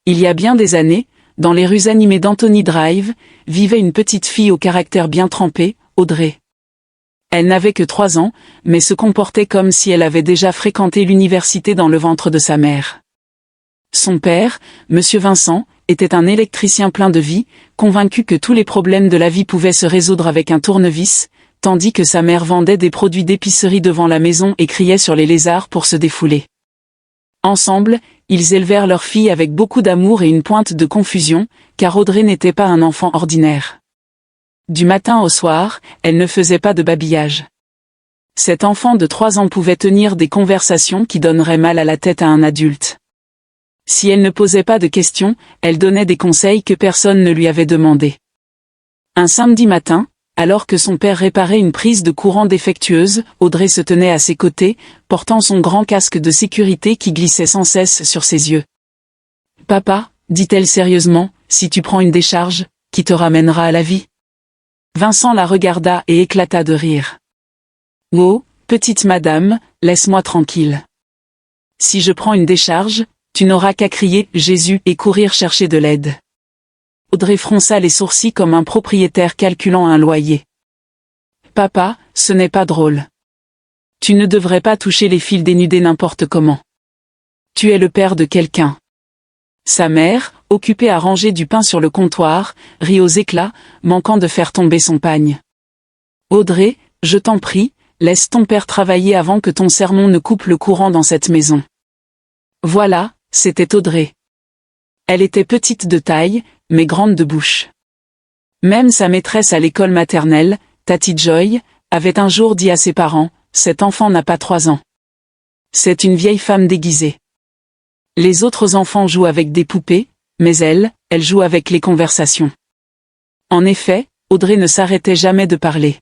Il y a bien des années, dans les rues animées d'Anthony Drive, vivait une petite fille au caractère bien trempé, Audrey. Elle n'avait que 3 ans, mais se comportait comme si elle avait déjà fréquenté l'université dans le ventre de sa mère. Son père, Monsieur Vincent, était un électricien plein de vie, convaincu que tous les problèmes de la vie pouvaient se résoudre avec un tournevis, tandis que sa mère vendait des produits d'épicerie devant la maison et criait sur les lézards pour se défouler. Ensemble, ils élevèrent leur fille avec beaucoup d'amour et une pointe de confusion, car Audrey n'était pas un enfant ordinaire. Du matin au soir, elle ne faisait pas de babillage. Cet enfant de 3 ans pouvait tenir des conversations qui donneraient mal à la tête à un adulte. Si elle ne posait pas de questions, elle donnait des conseils que personne ne lui avait demandé. Un samedi matin, alors que son père réparait une prise de courant défectueuse, Audrey se tenait à ses côtés, portant son grand casque de sécurité qui glissait sans cesse sur ses yeux. « Papa, dit-elle sérieusement, si tu prends une décharge, qui te ramènera à la vie ?» Vincent la regarda et éclata de rire. « Oh, petite madame, laisse-moi tranquille. Si je prends une décharge, tu n'auras qu'à crier « Jésus » et courir chercher de l'aide. » Audrey fronça les sourcils comme un propriétaire calculant un loyer. « Papa, ce n'est pas drôle. Tu ne devrais pas toucher les fils dénudés n'importe comment. Tu es le père de quelqu'un. » Sa mère, occupée à ranger du pain sur le comptoir, rit aux éclats, manquant de faire tomber son pagne. « Audrey, je t'en prie, laisse ton père travailler avant que ton sermon ne coupe le courant dans cette maison. » Voilà, c'était Audrey. Elle était petite de taille, mais grande de bouche. Même sa maîtresse à l'école maternelle, Tati Joy, avait un jour dit à ses parents, « Cet enfant n'a pas 3 ans. C'est une vieille femme déguisée. » Les autres enfants jouent avec des poupées, mais elle joue avec les conversations. En effet, Audrey ne s'arrêtait jamais de parler.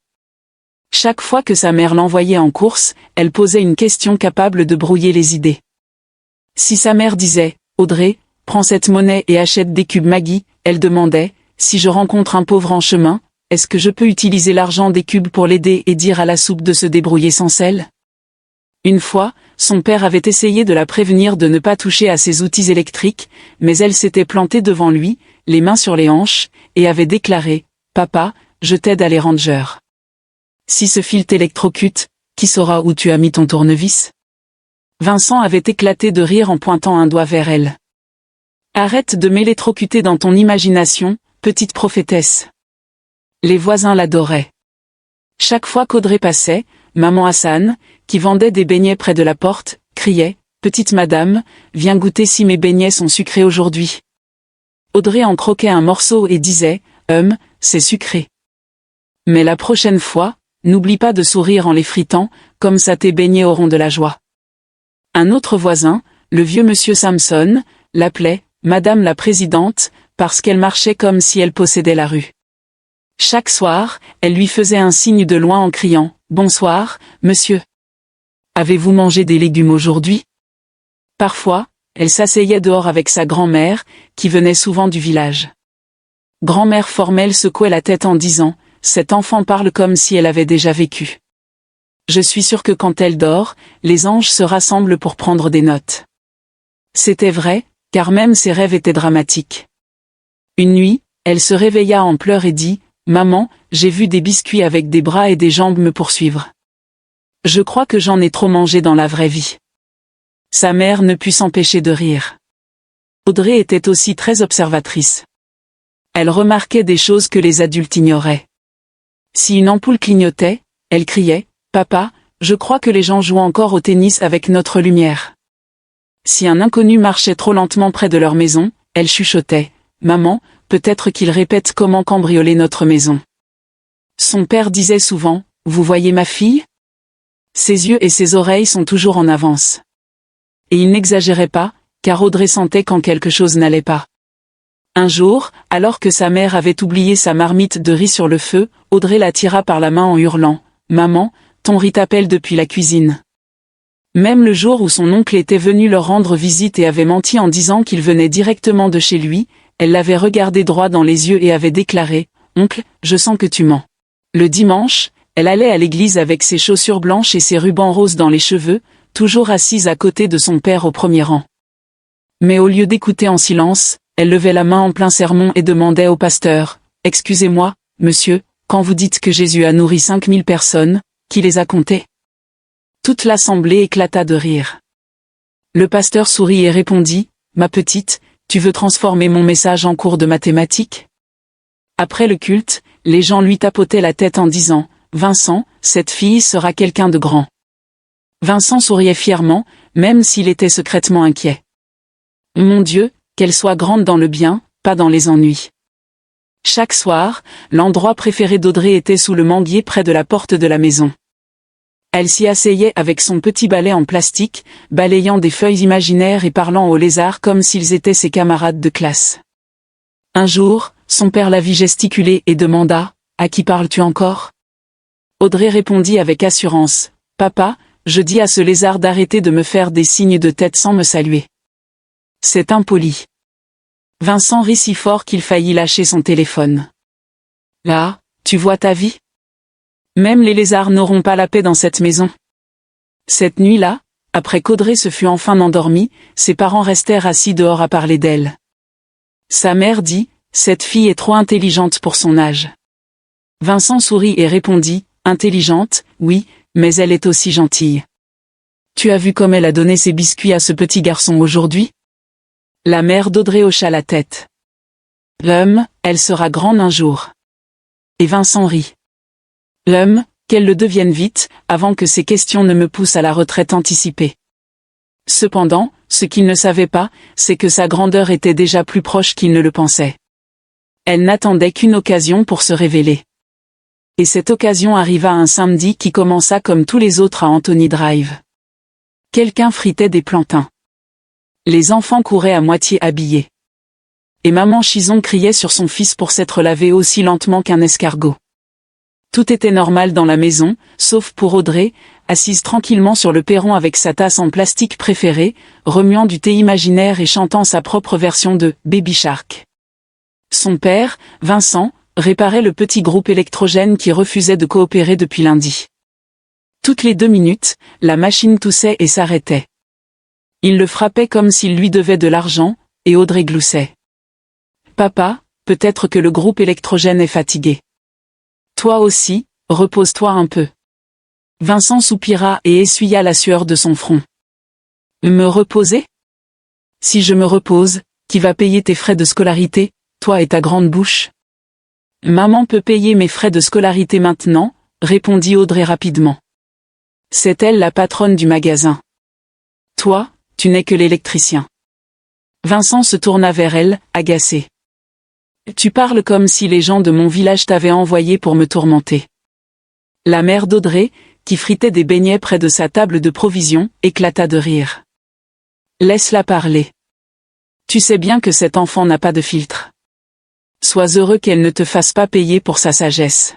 Chaque fois que sa mère l'envoyait en course, elle posait une question capable de brouiller les idées. Si sa mère disait « Audrey, prends cette monnaie et achète des cubes Maggi », elle demandait « Si je rencontre un pauvre en chemin, est-ce que je peux utiliser l'argent des cubes pour l'aider et dire à la soupe de se débrouiller sans sel ?» Une fois, son père avait essayé de la prévenir de ne pas toucher à ses outils électriques, mais elle s'était plantée devant lui, les mains sur les hanches, et avait déclaré « Papa, je t'aide à les ranger. Si ce fil t'électrocute, qui saura où tu as mis ton tournevis ?» Vincent avait éclaté de rire en pointant un doigt vers elle. « Arrête de m'électrocuter dans ton imagination, petite prophétesse. » Les voisins l'adoraient. Chaque fois qu'Audrey passait, maman Hassan, qui vendait des beignets près de la porte, criait « Petite madame, viens goûter si mes beignets sont sucrés aujourd'hui. » Audrey en croquait un morceau et disait « c'est sucré. Mais la prochaine fois, n'oublie pas de sourire en les fritant, comme ça tes beignets auront de la joie. » Un autre voisin, le vieux monsieur Samson, l'appelait « Madame la Présidente » parce qu'elle marchait comme si elle possédait la rue. Chaque soir, elle lui faisait un signe de loin en criant « Bonsoir, monsieur. Avez-vous mangé des légumes aujourd'hui ?» Parfois, elle s'asseyait dehors avec sa grand-mère, qui venait souvent du village. Grand-mère Formelle secouait la tête en disant « Cet enfant parle comme si elle avait déjà vécu. Je suis sûre que quand elle dort, les anges se rassemblent pour prendre des notes. » C'était vrai, car même ses rêves étaient dramatiques. Une nuit, elle se réveilla en pleurs et dit « Maman, j'ai vu des biscuits avec des bras et des jambes me poursuivre. Je crois que j'en ai trop mangé dans la vraie vie. » Sa mère ne put s'empêcher de rire. Audrey était aussi très observatrice. Elle remarquait des choses que les adultes ignoraient. Si une ampoule clignotait, elle criait « Papa, je crois que les gens jouent encore au tennis avec notre lumière. » Si un inconnu marchait trop lentement près de leur maison, elle chuchotait « Maman, peut-être qu'il répète comment cambrioler notre maison. » Son père disait souvent « Vous voyez ma fille ? Ses yeux et ses oreilles sont toujours en avance. » Et il n'exagérait pas, car Audrey sentait quand quelque chose n'allait pas. Un jour, alors que sa mère avait oublié sa marmite de riz sur le feu, Audrey la tira par la main en hurlant « Maman, ton riz t'appelle depuis la cuisine. » Même le jour où son oncle était venu leur rendre visite et avait menti en disant qu'il venait directement de chez lui, elle l'avait regardé droit dans les yeux et avait déclaré « Oncle, je sens que tu mens. » Le dimanche, elle allait à l'église avec ses chaussures blanches et ses rubans roses dans les cheveux, toujours assise à côté de son père au premier rang. Mais au lieu d'écouter en silence, elle levait la main en plein sermon et demandait au pasteur, « Excusez-moi, monsieur, quand vous dites que Jésus a nourri 5000 personnes, qui les a comptées ?» Toute l'assemblée éclata de rire. Le pasteur sourit et répondit, « Ma petite, tu veux transformer mon message en cours de mathématiques ?» Après le culte, les gens lui tapotaient la tête en disant, « Vincent, cette fille sera quelqu'un de grand. » Vincent souriait fièrement, même s'il était secrètement inquiet. Mon Dieu, qu'elle soit grande dans le bien, pas dans les ennuis. Chaque soir, l'endroit préféré d'Audrey était sous le manguier près de la porte de la maison. Elle s'y asseyait avec son petit balai en plastique, balayant des feuilles imaginaires et parlant aux lézards comme s'ils étaient ses camarades de classe. Un jour, son père la vit gesticuler et demanda, « À qui parles-tu encore ?» Audrey répondit avec assurance, « Papa, je dis à ce lézard d'arrêter de me faire des signes de tête sans me saluer. C'est impoli. » Vincent rit si fort qu'il faillit lâcher son téléphone. « Là, tu vois ta vie ? Même les lézards n'auront pas la paix dans cette maison. » Cette nuit-là, après qu'Audrey se fût enfin endormie, ses parents restèrent assis dehors à parler d'elle. Sa mère dit, « Cette fille est trop intelligente pour son âge. » Vincent sourit et répondit, « Intelligente, oui, mais elle est aussi gentille. Tu as vu comme elle a donné ses biscuits à ce petit garçon aujourd'hui ?» La mère d'Audrey hocha la tête. « Elle sera grande un jour. » Et Vincent rit. « Qu'elle le devienne vite, avant que ces questions ne me poussent à la retraite anticipée. » Cependant, ce qu'il ne savait pas, c'est que sa grandeur était déjà plus proche qu'il ne le pensait. Elle n'attendait qu'une occasion pour se révéler. Et cette occasion arriva un samedi qui commença comme tous les autres à Anthony Drive. Quelqu'un fritait des plantains. Les enfants couraient à moitié habillés. Et maman Chison criait sur son fils pour s'être lavé aussi lentement qu'un escargot. Tout était normal dans la maison, sauf pour Audrey, assise tranquillement sur le perron avec sa tasse en plastique préférée, remuant du thé imaginaire et chantant sa propre version de « Baby Shark ». Son père, Vincent, réparait le petit groupe électrogène qui refusait de coopérer depuis lundi. Toutes les 2 minutes, la machine toussait et s'arrêtait. Il le frappait comme s'il lui devait de l'argent, et Audrey gloussait. « Papa, peut-être que le groupe électrogène est fatigué. Toi aussi, repose-toi un peu. » Vincent soupira et essuya la sueur de son front. « Me reposer ? Si je me repose, qui va payer tes frais de scolarité, toi et ta grande bouche ? » « Maman peut payer mes frais de scolarité maintenant, » répondit Audrey rapidement. C'est elle la patronne du magasin. Toi, tu n'es que l'électricien. Vincent se tourna vers elle, agacé. Tu parles comme si les gens de mon village t'avaient envoyé pour me tourmenter. La mère d'Audrey, qui fritait des beignets près de sa table de provision, éclata de rire. Laisse-la parler. Tu sais bien que cet enfant n'a pas de filtre. Sois heureux qu'elle ne te fasse pas payer pour sa sagesse.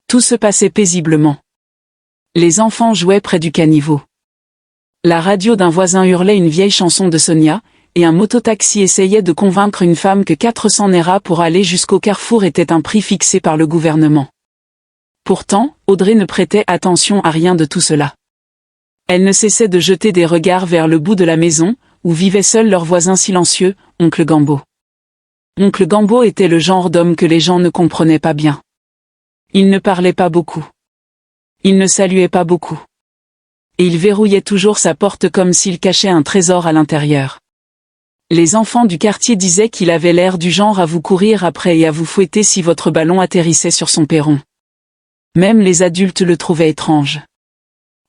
Tout se passait paisiblement. Les enfants jouaient près du caniveau. La radio d'un voisin hurlait une vieille chanson de Sonia, et un mototaxi essayait de convaincre une femme que 400 Naira pour aller jusqu'au carrefour était un prix fixé par le gouvernement. Pourtant, Audrey ne prêtait attention à rien de tout cela. Elle ne cessait de jeter des regards vers le bout de la maison, où vivait seul leur voisin silencieux, oncle Gambo. Oncle Gambo était le genre d'homme que les gens ne comprenaient pas bien. Il ne parlait pas beaucoup. Il ne saluait pas beaucoup. Et il verrouillait toujours sa porte comme s'il cachait un trésor à l'intérieur. Les enfants du quartier disaient qu'il avait l'air du genre à vous courir après et à vous fouetter si votre ballon atterrissait sur son perron. Même les adultes le trouvaient étrange.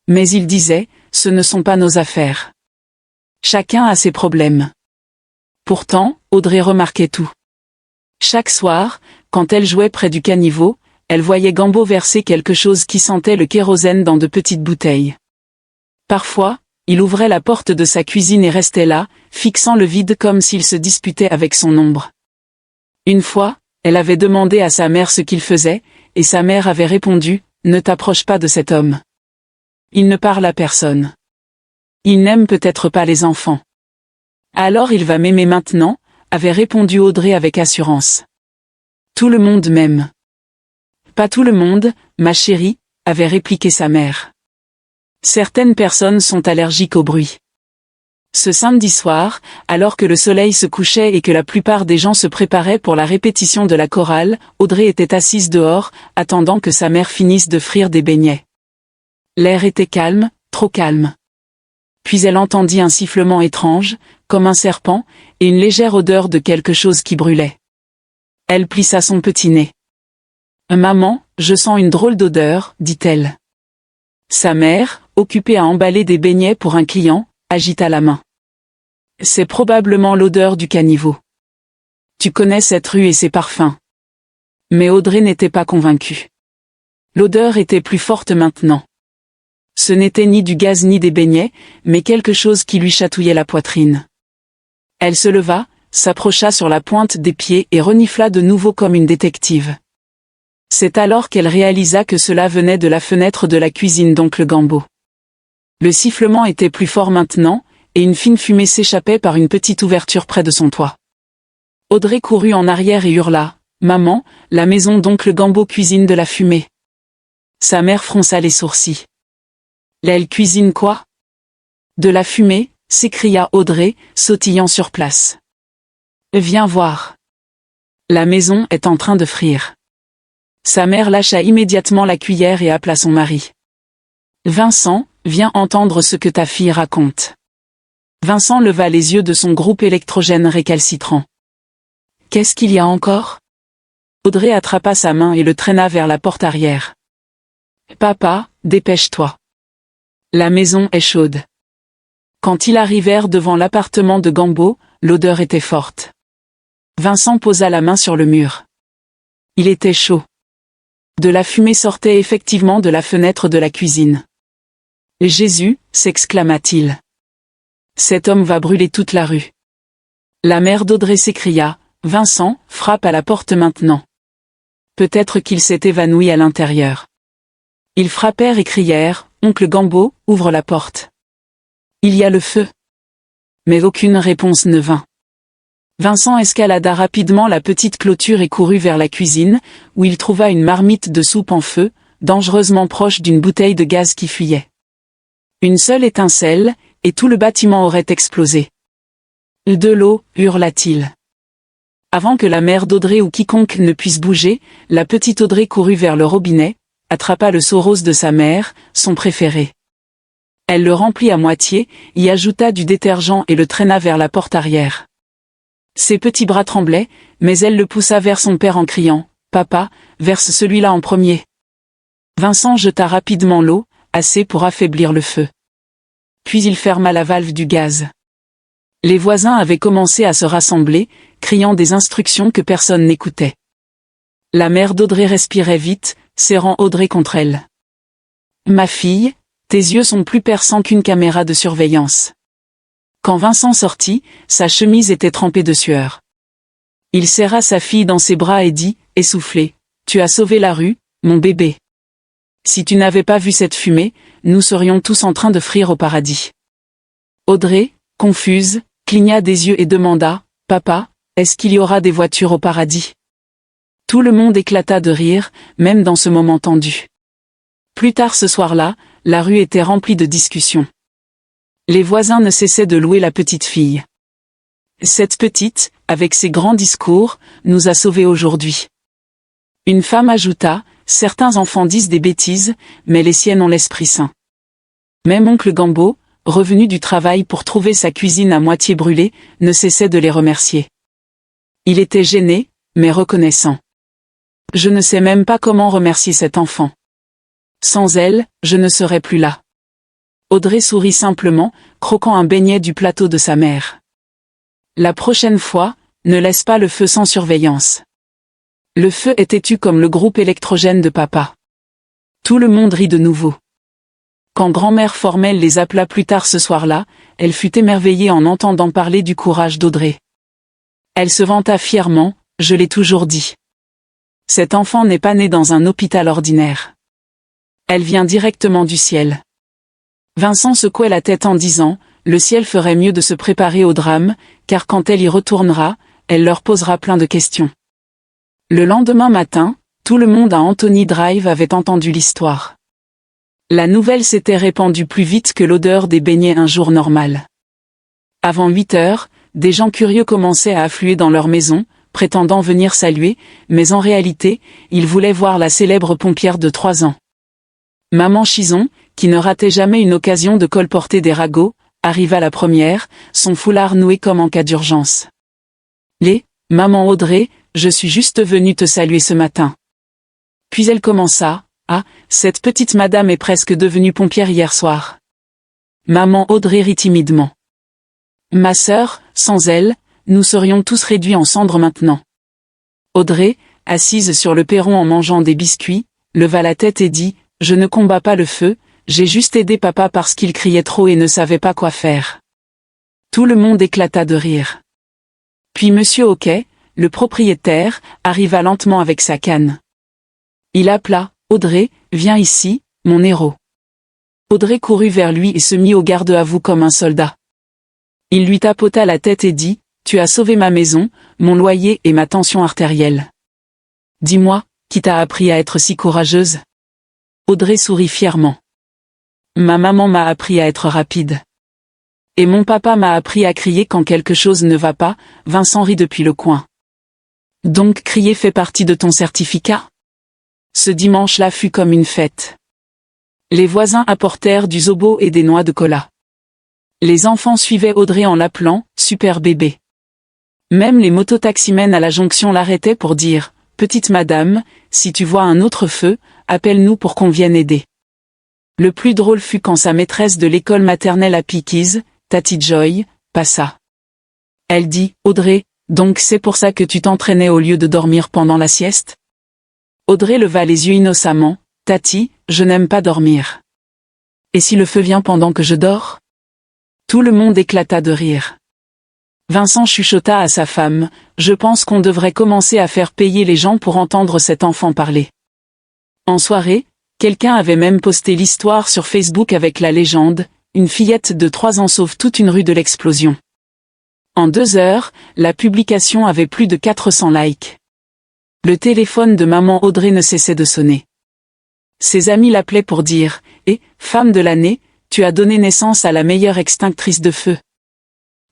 Mais il disait, ce ne sont pas nos affaires. Chacun a ses problèmes. Pourtant, Audrey remarquait tout. Chaque soir, quand elle jouait près du caniveau, elle voyait Gambo verser quelque chose qui sentait le kérosène dans de petites bouteilles. Parfois, il ouvrait la porte de sa cuisine et restait là, fixant le vide comme s'il se disputait avec son ombre. Une fois, elle avait demandé à sa mère ce qu'il faisait, et sa mère avait répondu, « Ne t'approche pas de cet homme. Il ne parle à personne. Il n'aime peut-être pas les enfants. » Alors il va m'aimer maintenant, avait répondu Audrey avec assurance. Tout le monde m'aime. Pas tout le monde, ma chérie, avait répliqué sa mère. Certaines personnes sont allergiques au bruit. Ce samedi soir, alors que le soleil se couchait et que la plupart des gens se préparaient pour la répétition de la chorale, Audrey était assise dehors, attendant que sa mère finisse de frire des beignets. L'air était calme, trop calme. Puis elle entendit un sifflement étrange, comme un serpent, et une légère odeur de quelque chose qui brûlait. Elle plissa son petit nez. « Maman, je sens une drôle d'odeur, dit-elle. » Sa mère, occupée à emballer des beignets pour un client, agita la main. « C'est probablement l'odeur du caniveau. Tu connais cette rue et ses parfums. » Mais Audrey n'était pas convaincue. L'odeur était plus forte maintenant. Ce n'était ni du gaz ni des beignets, mais quelque chose qui lui chatouillait la poitrine. Elle se leva, s'approcha sur la pointe des pieds et renifla de nouveau comme une détective. C'est alors qu'elle réalisa que cela venait de la fenêtre de la cuisine d'oncle Gambo. Le sifflement était plus fort maintenant, et une fine fumée s'échappait par une petite ouverture près de son toit. Audrey courut en arrière et hurla « Maman, la maison d'oncle Gambo cuisine de la fumée. » Sa mère fronça les sourcils. « Elle cuisine quoi ?»« De la fumée » s'écria Audrey, sautillant sur place. « Viens voir. La maison est en train de frire. » Sa mère lâcha immédiatement la cuillère et appela son mari. « Vincent, viens entendre ce que ta fille raconte. » Vincent leva les yeux de son groupe électrogène récalcitrant. « Qu'est-ce qu'il y a encore ?» Audrey attrapa sa main et le traîna vers la porte arrière. « Papa, dépêche-toi. La maison est chaude. » Quand ils arrivèrent devant l'appartement de Gambo, l'odeur était forte. Vincent posa la main sur le mur. Il était chaud. De la fumée sortait effectivement de la fenêtre de la cuisine. « Jésus !» s'exclama-t-il. « Cet homme va brûler toute la rue. » La mère d'Audrey s'écria. « Vincent, frappe à la porte maintenant. » Peut-être qu'il s'est évanoui à l'intérieur. Ils frappèrent et crièrent. « Oncle Gambo, ouvre la porte. Il y a le feu. » Mais aucune réponse ne vint. Vincent escalada rapidement la petite clôture et courut vers la cuisine, où il trouva une marmite de soupe en feu, dangereusement proche d'une bouteille de gaz qui fuyait. Une seule étincelle, et tout le bâtiment aurait explosé. « De l'eau » hurla-t-il. Avant que la mère d'Audrey ou quiconque ne puisse bouger, la petite Audrey courut vers le robinet, attrapa le seau rose de sa mère, son préféré. Elle le remplit à moitié, y ajouta du détergent et le traîna vers la porte arrière. Ses petits bras tremblaient, mais elle le poussa vers son père en criant « Papa, verse celui-là en premier. » Vincent jeta rapidement l'eau, assez pour affaiblir le feu. Puis il ferma la valve du gaz. Les voisins avaient commencé à se rassembler, criant des instructions que personne n'écoutait. La mère d'Audrey respirait vite, serrant Audrey contre elle. « Ma fille, tes yeux sont plus perçants qu'une caméra de surveillance. » Quand Vincent sortit, sa chemise était trempée de sueur. Il serra sa fille dans ses bras et dit, essoufflé, « Tu as sauvé la rue, mon bébé. Si tu n'avais pas vu cette fumée, nous serions tous en train de frire au paradis. » Audrey, confuse, cligna des yeux et demanda, « Papa, est-ce qu'il y aura des voitures au paradis ?» Tout le monde éclata de rire, même dans ce moment tendu. Plus tard ce soir-là, la rue était remplie de discussions. Les voisins ne cessaient de louer la petite fille. Cette petite, avec ses grands discours, nous a sauvés aujourd'hui. Une femme ajouta, certains enfants disent des bêtises, mais les siennes ont l'esprit sain. Même oncle Gambo, revenu du travail pour trouver sa cuisine à moitié brûlée, ne cessait de les remercier. Il était gêné, mais reconnaissant. Je ne sais même pas comment remercier cet enfant. Sans elle, je ne serais plus là. Audrey sourit simplement, croquant un beignet du plateau de sa mère. La prochaine fois, ne laisse pas le feu sans surveillance. Le feu est têtu comme le groupe électrogène de papa. Tout le monde rit de nouveau. Quand grand-mère Formelle les appela plus tard ce soir-là, elle fut émerveillée en entendant parler du courage d'Audrey. Elle se vanta fièrement, je l'ai toujours dit. Cet enfant n'est pas né dans un hôpital ordinaire. Elle vient directement du ciel. Vincent secouait la tête en disant, le ciel ferait mieux de se préparer au drame, car quand elle y retournera, elle leur posera plein de questions. Le lendemain matin, tout le monde à Anthony Drive avait entendu l'histoire. La nouvelle s'était répandue plus vite que l'odeur des beignets un jour normal. Avant 8 heures, des gens curieux commençaient à affluer dans leur maison, prétendant venir saluer, mais en réalité, ils voulaient voir la célèbre pompière de 3 ans. Maman Chison, qui ne ratait jamais une occasion de colporter des ragots, arriva la première, son foulard noué comme en cas d'urgence. Maman Audrey, je suis juste venue te saluer ce matin. Puis elle commença, cette petite madame est presque devenue pompière hier soir. Maman Audrey rit timidement. Ma sœur, sans elle, nous serions tous réduits en cendres maintenant. Audrey, assise sur le perron en mangeant des biscuits, leva la tête et dit, je ne combats pas le feu, j'ai juste aidé papa parce qu'il criait trop et ne savait pas quoi faire. Tout le monde éclata de rire. Puis Monsieur Hoquet, le propriétaire, arriva lentement avec sa canne. Il appela, Audrey, viens ici, mon héros. Audrey courut vers lui et se mit au garde à vous comme un soldat. Il lui tapota la tête et dit, tu as sauvé ma maison, mon loyer et ma tension artérielle. Dis-moi, qui t'a appris à être si courageuse? Audrey sourit fièrement. Ma maman m'a appris à être rapide. Et mon papa m'a appris à crier quand quelque chose ne va pas, Vincent rit depuis le coin. Donc crier fait partie de ton certificat? Ce dimanche-là fut comme une fête. Les voisins apportèrent du zobo et des noix de cola. Les enfants suivaient Audrey en l'appelant « super bébé ». Même les mototaximens à la jonction l'arrêtaient pour dire « petite madame, si tu vois un autre feu, appelle-nous pour qu'on vienne aider ». Le plus drôle fut quand sa maîtresse de l'école maternelle à Piquise, Tati Joy, passa. Elle dit « Audrey, donc c'est pour ça que tu t'entraînais au lieu de dormir pendant la sieste ?» Audrey leva les yeux innocemment. « Tati, je n'aime pas dormir. » « Et si le feu vient pendant que je dors ?» Tout le monde éclata de rire. Vincent chuchota à sa femme, « Je pense qu'on devrait commencer à faire payer les gens pour entendre cet enfant parler. » En soirée, quelqu'un avait même posté l'histoire sur Facebook avec la légende, « Une fillette de 3 ans sauve toute une rue de l'explosion. » En 2 heures, la publication avait plus de 400 likes. Le téléphone de maman Audrey ne cessait de sonner. Ses amis l'appelaient pour dire « femme de l'année, tu as donné naissance à la meilleure extinctrice de feu. »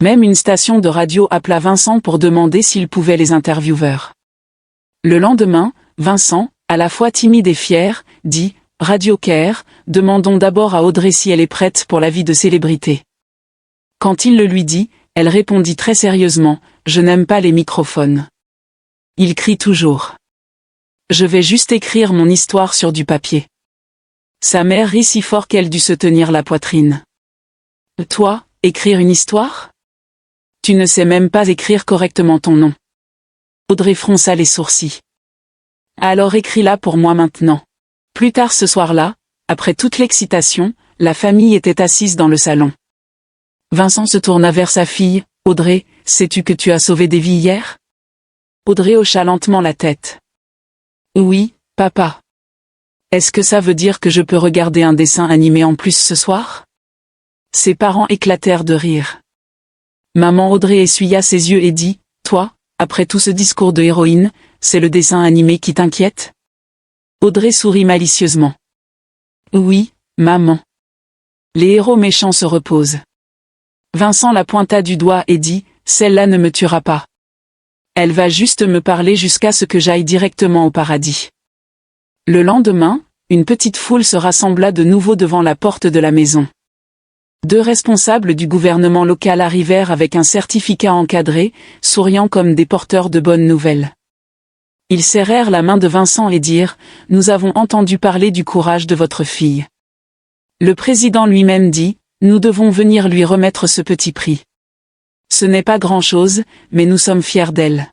Même une station de radio appela Vincent pour demander s'il pouvait les intervieweurs. Le lendemain, Vincent, à la fois timide et fier, dit « Radio Care, demandons d'abord à Audrey si elle est prête pour la vie de célébrité. » Quand il le lui dit, elle répondit très sérieusement « Je n'aime pas les microphones. » Il crie toujours. Je vais juste écrire mon histoire sur du papier. Sa mère rit si fort qu'elle dut se tenir la poitrine. Toi, écrire une histoire? Tu ne sais même pas écrire correctement ton nom. Audrey fronça les sourcils. Alors écris-la pour moi maintenant. Plus tard ce soir-là, après toute l'excitation, la famille était assise dans le salon. Vincent se tourna vers sa fille. Audrey, sais-tu que tu as sauvé des vies hier? Audrey hocha lentement la tête. Oui, papa. Est-ce que ça veut dire que je peux regarder un dessin animé en plus ce soir? Ses parents éclatèrent de rire. Maman Audrey essuya ses yeux et dit, toi, après tout ce discours de héroïne, c'est le dessin animé qui t'inquiète? Audrey sourit malicieusement. Oui, maman. Les héros méchants se reposent. Vincent la pointa du doigt et dit, celle-là ne me tuera pas. Elle va juste me parler jusqu'à ce que j'aille directement au paradis. Le lendemain, une petite foule se rassembla de nouveau devant la porte de la maison. 2 responsables du gouvernement local arrivèrent avec un certificat encadré, souriant comme des porteurs de bonnes nouvelles. Ils serrèrent la main de Vincent et dirent « Nous avons entendu parler du courage de votre fille. » Le président lui-même dit « Nous devons venir lui remettre ce petit prix. Ce n'est pas grand-chose, mais nous sommes fiers d'elle. »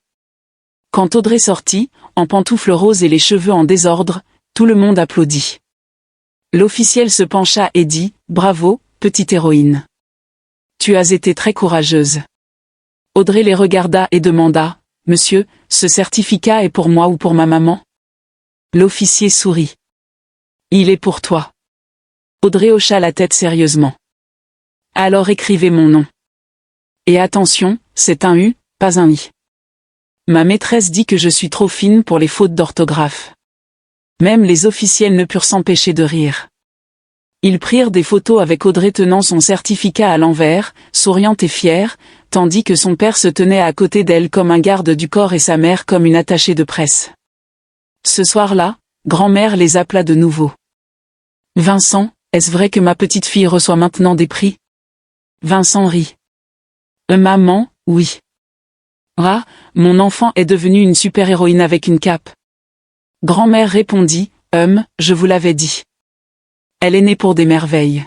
Quand Audrey sortit, en pantoufles roses et les cheveux en désordre, tout le monde applaudit. L'officiel se pencha et dit « Bravo, petite héroïne. Tu as été très courageuse. » Audrey les regarda et demanda « Monsieur, ce certificat est pour moi ou pour ma maman ?» L'officier sourit. « Il est pour toi. » Audrey hocha la tête sérieusement. « Alors écrivez mon nom. Et attention, c'est un U, pas un I. Ma maîtresse dit que je suis trop fine pour les fautes d'orthographe. » Même les officiels ne purent s'empêcher de rire. Ils prirent des photos avec Audrey tenant son certificat à l'envers, souriante et fière, tandis que son père se tenait à côté d'elle comme un garde du corps et sa mère comme une attachée de presse. Ce soir-là, grand-mère les appela de nouveau. « Vincent, est-ce vrai que ma petite fille reçoit maintenant des prix ?» Vincent rit. « Maman, oui. »« Ah, mon enfant est devenue une super-héroïne avec une cape. » Grand-mère répondit, « Je vous l'avais dit. Elle est née pour des merveilles.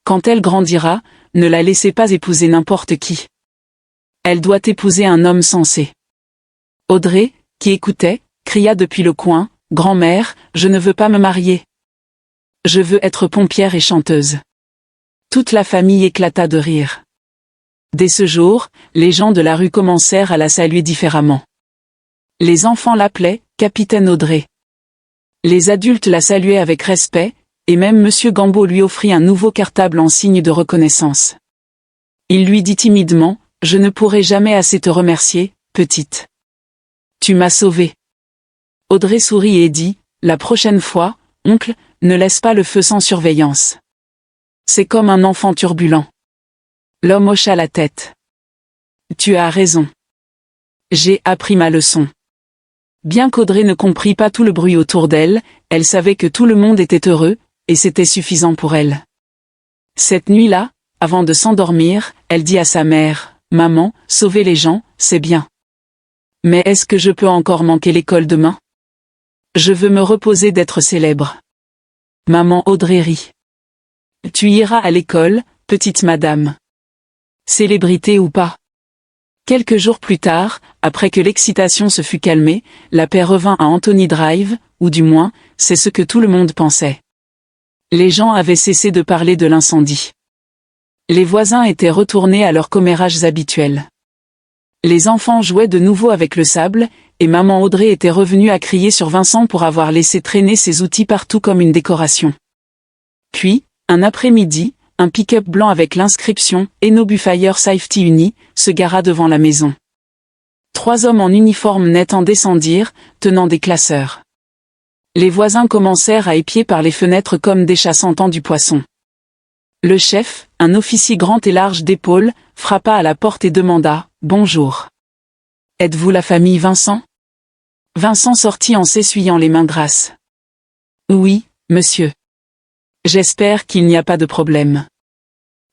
Quand elle grandira, ne la laissez pas épouser n'importe qui. Elle doit épouser un homme sensé. » Audrey, qui écoutait, cria depuis le coin, « Grand-mère, je ne veux pas me marier. Je veux être pompière et chanteuse. » Toute la famille éclata de rire. Dès ce jour, les gens de la rue commencèrent à la saluer différemment. Les enfants l'appelaient « Capitaine Audrey ». Les adultes la saluaient avec respect, et même Monsieur Gambo lui offrit un nouveau cartable en signe de reconnaissance. Il lui dit timidement, « Je ne pourrai jamais assez te remercier, petite. Tu m'as sauvée. » Audrey sourit et dit, « La prochaine fois, oncle, ne laisse pas le feu sans surveillance. C'est comme un enfant turbulent. » L'homme hocha la tête. « Tu as raison. J'ai appris ma leçon. » Bien qu'Audrey ne comprît pas tout le bruit autour d'elle, elle savait que tout le monde était heureux, et c'était suffisant pour elle. Cette nuit-là, avant de s'endormir, elle dit à sa mère, « Maman, sauver les gens, c'est bien. Mais est-ce que je peux encore manquer l'école demain? Je veux me reposer d'être célèbre. » Maman Audrey rit. « Tu iras à l'école, petite madame. Célébrité ou pas. » Quelques jours plus tard, après que l'excitation se fut calmée, la paix revint à Anthony Drive, ou du moins, c'est ce que tout le monde pensait. Les gens avaient cessé de parler de l'incendie. Les voisins étaient retournés à leurs commérages habituels. Les enfants jouaient de nouveau avec le sable, et maman Audrey était revenue à crier sur Vincent pour avoir laissé traîner ses outils partout comme une décoration. Puis, un après-midi, un pick-up blanc avec l'inscription « Enobu Fire Safety Uni » se gara devant la maison. 3 hommes en uniforme net en descendirent, tenant des classeurs. Les voisins commencèrent à épier par les fenêtres comme des chats sentant du poisson. Le chef, un officier grand et large d'épaules, frappa à la porte et demanda « Bonjour. Êtes-vous la famille Vincent ?» Vincent sortit en s'essuyant les mains grasses. « Oui, monsieur. J'espère qu'il n'y a pas de problème. »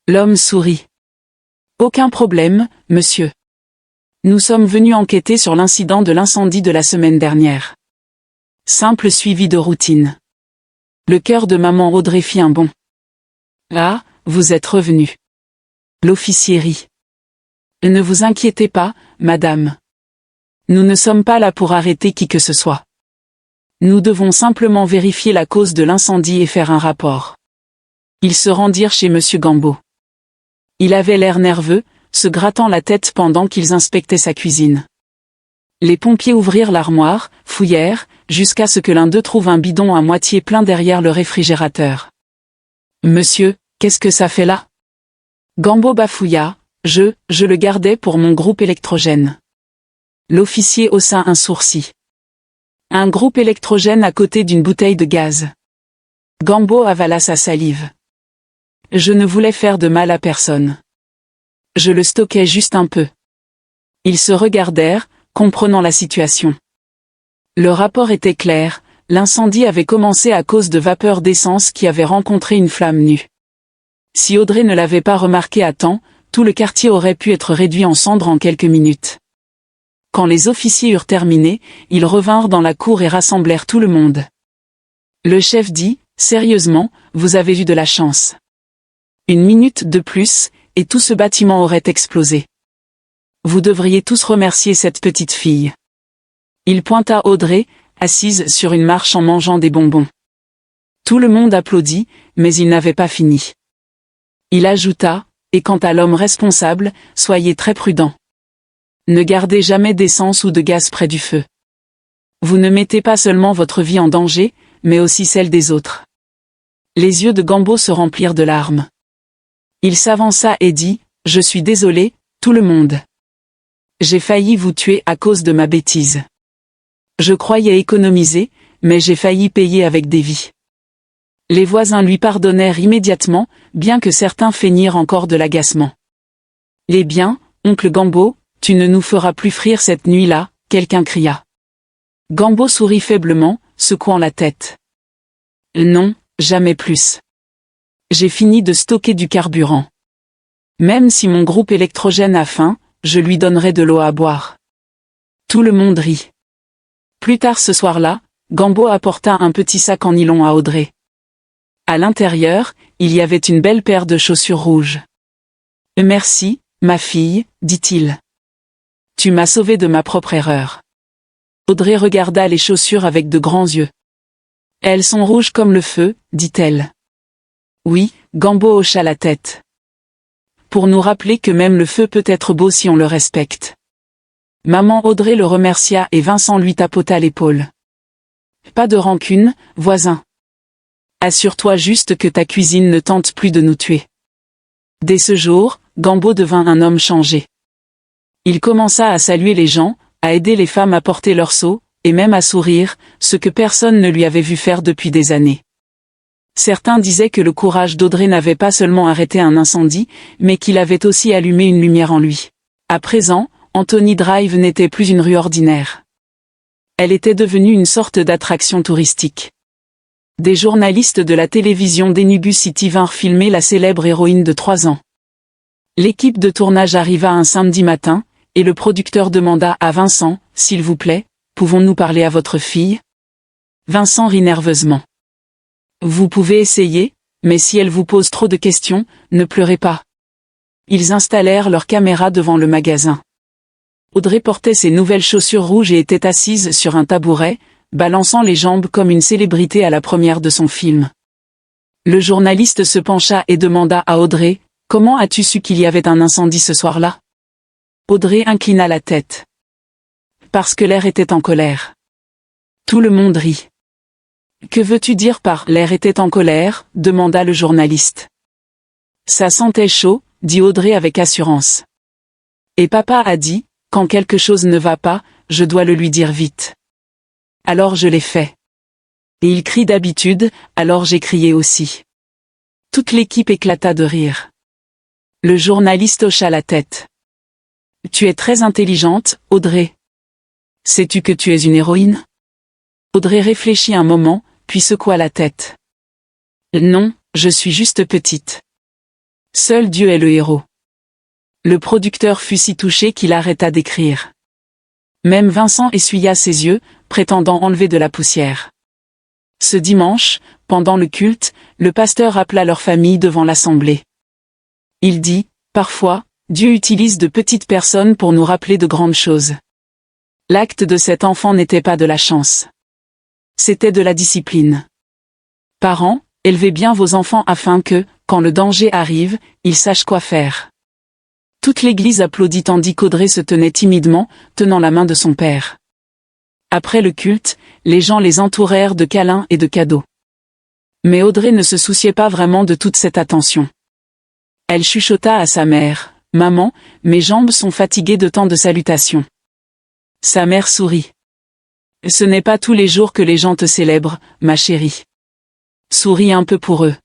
L'homme sourit. « Aucun problème, monsieur. Nous sommes venus enquêter sur l'incident de l'incendie de la semaine dernière. » Simple suivi de routine. Le cœur de maman Audrey fit un bond. « Ah, vous êtes revenu. » L'officier rit. « Ne vous inquiétez pas, madame. Nous ne sommes pas là pour arrêter qui que ce soit. Nous devons simplement vérifier la cause de l'incendie et faire un rapport. » Ils se rendirent chez Monsieur Gambo. Il avait l'air nerveux, se grattant la tête pendant qu'ils inspectaient sa cuisine. Les pompiers ouvrirent l'armoire, fouillèrent, jusqu'à ce que l'un d'eux trouve un bidon à moitié plein derrière le réfrigérateur. « Monsieur, qu'est-ce que ça fait là ?» Gambo bafouilla, « Je le gardais pour mon groupe électrogène. » L'officier haussa un sourcil. « Un groupe électrogène à côté d'une bouteille de gaz. » Gambo avala sa salive. « Je ne voulais faire de mal à personne. Je le stockais juste un peu. » Ils se regardèrent, comprenant la situation. Le rapport était clair, l'incendie avait commencé à cause de vapeur d'essence qui avait rencontré une flamme nue. Si Audrey ne l'avait pas remarqué à temps, tout le quartier aurait pu être réduit en cendres en quelques minutes. Quand les officiers eurent terminé, ils revinrent dans la cour et rassemblèrent tout le monde. Le chef dit, « Sérieusement, vous avez eu de la chance. 1 minute de plus, et tout ce bâtiment aurait explosé. Vous devriez tous remercier cette petite fille. » Il pointa Audrey, assise sur une marche en mangeant des bonbons. Tout le monde applaudit, mais il n'avait pas fini. Il ajouta, « Et quant à l'homme responsable, soyez très prudent. Ne gardez jamais d'essence ou de gaz près du feu. Vous ne mettez pas seulement votre vie en danger, mais aussi celle des autres. » Les yeux de Gambo se remplirent de larmes. Il s'avança et dit, « Je suis désolé, tout le monde. J'ai failli vous tuer à cause de ma bêtise. Je croyais économiser, mais j'ai failli payer avec des vies. Les voisins lui pardonnèrent immédiatement, bien que certains feignirent encore de l'agacement. « Eh bien, oncle Gambo, tu ne nous feras plus frire cette nuit-là », quelqu'un cria. Gambo sourit faiblement, secouant la tête. « Non, jamais plus. J'ai fini de stocker du carburant. Même si mon groupe électrogène a faim, je lui donnerai de l'eau à boire. » Tout le monde rit. Plus tard ce soir-là, Gambo apporta un petit sac en nylon à Audrey. À l'intérieur, il y avait une belle paire de chaussures rouges. « Merci, ma fille, dit-il. Tu m'as sauvée de ma propre erreur. » Audrey regarda les chaussures avec de grands yeux. « Elles sont rouges comme le feu, dit-elle. » Oui, Gambo hocha la tête. Pour nous rappeler que même le feu peut être beau si on le respecte. Maman Audrey le remercia et Vincent lui tapota l'épaule. « Pas de rancune, voisin. Assure-toi juste que ta cuisine ne tente plus de nous tuer. » Dès ce jour, Gambo devint un homme changé. Il commença à saluer les gens, à aider les femmes à porter leurs seaux, et même à sourire, ce que personne ne lui avait vu faire depuis des années. Certains disaient que le courage d'Audrey n'avait pas seulement arrêté un incendie, mais qu'il avait aussi allumé une lumière en lui. À présent, Anthony Drive n'était plus une rue ordinaire. Elle était devenue une sorte d'attraction touristique. Des journalistes de la télévision d'Enugu City vinrent filmer la célèbre héroïne de 3 ans. L'équipe de tournage arriva un samedi matin, et le producteur demanda à Vincent, « S'il vous plaît, pouvons-nous parler à votre fille ?» Vincent rit nerveusement. « Vous pouvez essayer, mais si elle vous pose trop de questions, ne pleurez pas. » Ils installèrent leur caméra devant le magasin. Audrey portait ses nouvelles chaussures rouges et était assise sur un tabouret, balançant les jambes comme une célébrité à la première de son film. Le journaliste se pencha et demanda à Audrey, « Comment as-tu su qu'il y avait un incendie ce soir-là » Audrey inclina la tête. « Parce que l'air était en colère. » Tout le monde rit. « Que veux-tu dire par « l'air était en colère » demanda le journaliste. « Ça sentait chaud, » dit Audrey avec assurance. « Et papa a dit, quand quelque chose ne va pas, je dois le lui dire vite. Alors je l'ai fait. Et il crie d'habitude, alors j'ai crié aussi. » Toute l'équipe éclata de rire. Le journaliste hocha la tête. « Tu es très intelligente, Audrey. Sais-tu que tu es une héroïne ?» Audrey réfléchit un moment, puis secoua la tête. « Non, je suis juste petite. Seul Dieu est le héros. » Le producteur fut si touché qu'il arrêta d'écrire. Même Vincent essuya ses yeux, prétendant enlever de la poussière. Ce dimanche, pendant le culte, le pasteur appela leur famille devant l'assemblée. Il dit, « Parfois, Dieu utilise de petites personnes pour nous rappeler de grandes choses. » L'acte de cet enfant n'était pas de la chance. C'était de la discipline. Parents, élevez bien vos enfants afin que, quand le danger arrive, ils sachent quoi faire. Toute l'église applaudit tandis qu'Audrey se tenait timidement, tenant la main de son père. Après le culte, les gens les entourèrent de câlins et de cadeaux. Mais Audrey ne se souciait pas vraiment de toute cette attention. Elle chuchota à sa mère, « Maman, mes jambes sont fatiguées de tant de salutations. » Sa mère sourit. « Ce n'est pas tous les jours que les gens te célèbrent, ma chérie. Souris un peu pour eux. »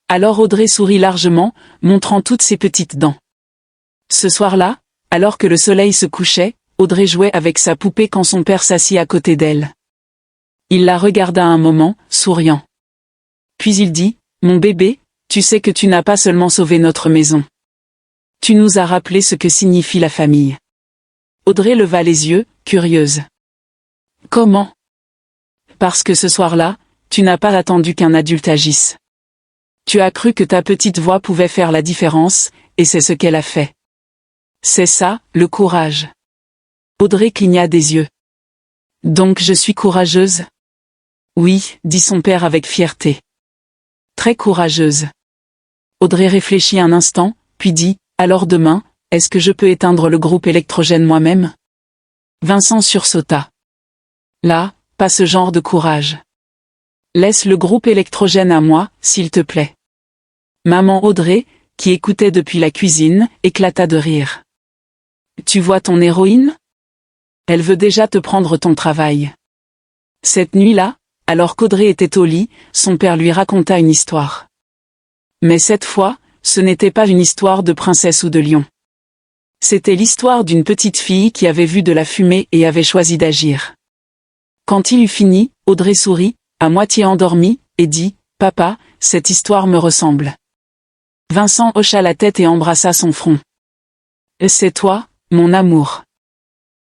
Alors Audrey sourit largement, montrant toutes ses petites dents. Ce soir-là, alors que le soleil se couchait, Audrey jouait avec sa poupée quand son père s'assit à côté d'elle. Il la regarda un moment, souriant. Puis il dit, « Mon bébé, tu sais que tu n'as pas seulement sauvé notre maison. Tu nous as rappelé ce que signifie la famille. » Audrey leva les yeux, curieuse. « Comment ? » Parce que ce soir-là, tu n'as pas attendu qu'un adulte agisse. Tu as cru que ta petite voix pouvait faire la différence, et c'est ce qu'elle a fait. C'est ça, le courage. Audrey cligna des yeux. « Donc je suis courageuse ? » « Oui, » dit son père avec fierté. « Très courageuse. » Audrey réfléchit un instant, puis dit, « Alors demain, est-ce que je peux éteindre le groupe électrogène moi-même ?» Vincent sursauta. « Là, pas ce genre de courage. Laisse le groupe électrogène à moi, s'il te plaît. » Maman Audrey, qui écoutait depuis la cuisine, éclata de rire. « Tu vois ton héroïne ? Elle veut déjà te prendre ton travail. Cette nuit-là, Alors qu'Audrey était au lit, son père lui raconta une histoire. Mais cette fois, ce n'était pas une histoire de princesse ou de lion. C'était l'histoire d'une petite fille qui avait vu de la fumée et avait choisi d'agir. Quand il eut fini, Audrey sourit, à moitié endormie, et dit « Papa, cette histoire me ressemble. » Vincent hocha la tête et embrassa son front. « C'est toi, mon amour.